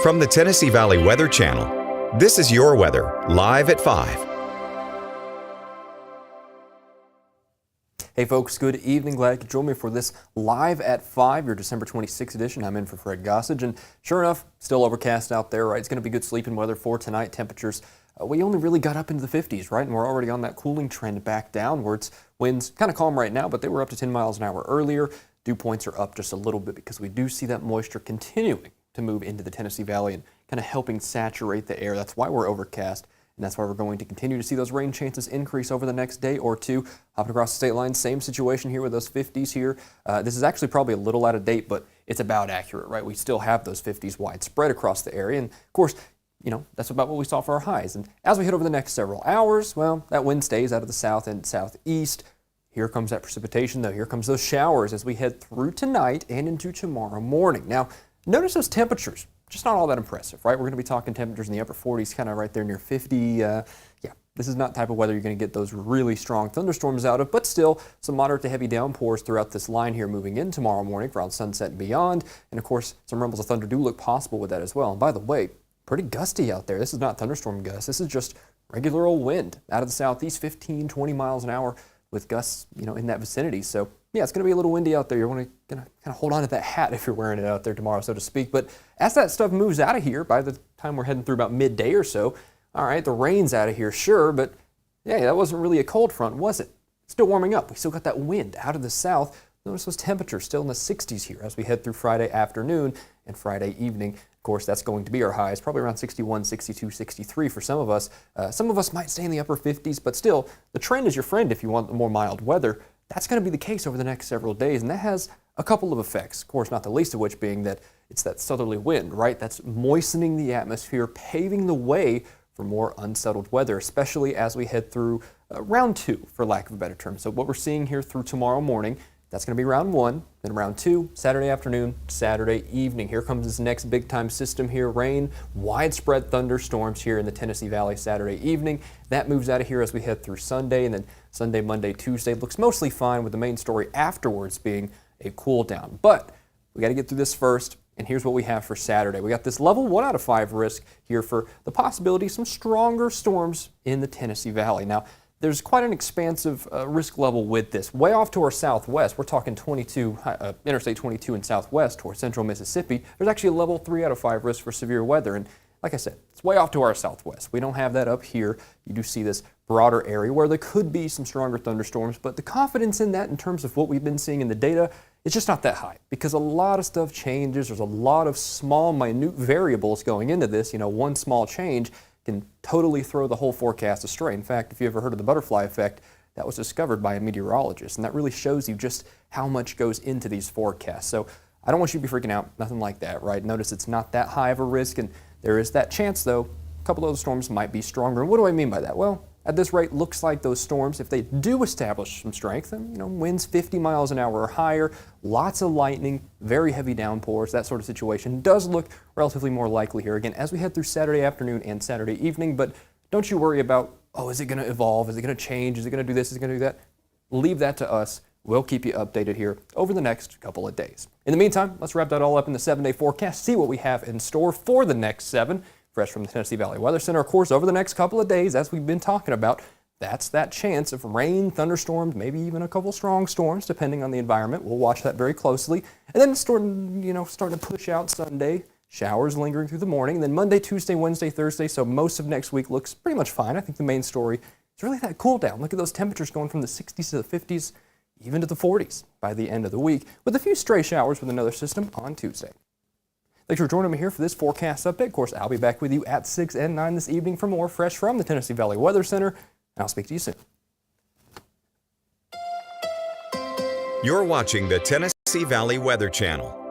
From the Tennessee Valley Weather Channel, this is your weather, live at 5. Hey folks, good evening. Glad you could join me for this Live at 5, your December 26th edition. I'm in for Fred Gossage, and sure enough, still overcast out there, right? It's going to be good sleeping weather for tonight. Temperatures, we only really got up into the 50s, right? And we're already on that cooling trend back downwards. Winds kind of calm right now, but they were up to 10 miles an hour earlier. Dew points are up just a little bit because we do see that moisture continuing to move into the Tennessee Valley and kind of helping saturate the air. That's why we're overcast. And that's why we're going to continue to see those rain chances increase over the next day or two. Hopping across the state line, same situation here with those 50s here. This is actually probably a little out of date, but it's about accurate, right? We still have those 50s widespread across the area. And of course, you know, that's about what we saw for our highs. And as we head over the next several hours, well, that wind stays out of the south and southeast. Here comes that precipitation, though. Here comes those showers as we head through tonight and into tomorrow morning. Now, notice those temperatures. Just not all that impressive, right? We're going to be talking temperatures in the upper 40s, kind of right there near 50. Yeah, this is not the type of weather you're going to get those really strong thunderstorms out of, but still some moderate to heavy downpours throughout this line here moving in tomorrow morning around sunset and beyond. And of course, some rumbles of thunder do look possible with that as well. And by the way, pretty gusty out there. This is not thunderstorm gusts. This is just regular old wind out of the southeast, 15, 20 miles an hour with gusts, you know, in that vicinity. So yeah, it's going to be a little windy out there. You're going to kind of hold on to that hat if you're wearing it out there tomorrow, so to speak. But as that stuff moves out of here, by the time we're heading through about midday or so, all right, the rain's out of here, sure, but yeah, that wasn't really a cold front, was it? Still warming up. We still got that wind out of the south. Notice those temperatures still in the 60s here as we head through Friday afternoon and Friday evening. Of course, that's going to be our highs, probably around 61, 62, 63 for some of us. Some of us might stay in the upper 50s, but still, the trend is your friend if you want the more mild weather. That's going to be the case over the next several days, and that has a couple of effects. Of course, not the least of which being that it's that southerly wind, right? That's moistening the atmosphere, paving the way for more unsettled weather, especially as we head through round 2, for lack of a better term. So what we're seeing here through tomorrow morning, that's going to be round 1, then round 2, Saturday afternoon, Saturday evening. Here comes this next big-time system here, rain, widespread thunderstorms here in the Tennessee Valley Saturday evening. That moves out of here as we head through Sunday, and then Sunday, Monday, Tuesday looks mostly fine with the main story afterwards being a cool down. But we got to get through this first, and here's what we have for Saturday. We got this level 1 out of 5 risk here for the possibility of some stronger storms in the Tennessee Valley. Now, there's quite an expansive risk level with this. Way off to our southwest, we're talking Interstate 22 and southwest towards central Mississippi. There's actually a level 3 out of 5 risk for severe weather. And like I said, it's way off to our southwest. We don't have that up here. You do see this broader area where there could be some stronger thunderstorms, but the confidence in that in terms of what we've been seeing in the data, it's just not that high because a lot of stuff changes. There's a lot of small, minute variables going into this. You know, one small change can totally throw the whole forecast astray. In fact, if you ever heard of the butterfly effect, that was discovered by a meteorologist, and that really shows you just how much goes into these forecasts. So I don't want you to be freaking out, nothing like that, right? Notice it's not that high of a risk, and there is that chance, though, a couple of those storms might be stronger. And what do I mean by that? Well, at this rate, looks like those storms, if they do establish some strength, and you know, winds 50 miles an hour or higher, lots of lightning, very heavy downpours, that sort of situation does look relatively more likely here. Again, as we head through Saturday afternoon and Saturday evening, but don't you worry about, oh, is it going to evolve? Is it going to change? Is it going to do this? Is it going to do that? Leave that to us. We'll keep you updated here over the next couple of days. In the meantime, let's wrap that all up in the 7-day forecast, see what we have in store for the next 7. Fresh from the Tennessee Valley Weather Center, of course, over the next couple of days, as we've been talking about, that's that chance of rain, thunderstorms, maybe even a couple strong storms, depending on the environment. We'll watch that very closely. And then starting to push out Sunday, showers lingering through the morning. And then Monday, Tuesday, Wednesday, Thursday, so most of next week looks pretty much fine. I think the main story is really that cool down. Look at those temperatures going from the 60s to the 50s, even to the 40s by the end of the week, with a few stray showers with another system on Tuesday. Thanks for joining me here for this forecast update. Of course, I'll be back with you at 6 and 9 this evening for more fresh from the Tennessee Valley Weather Center, and I'll speak to you soon. You're watching the Tennessee Valley Weather Channel.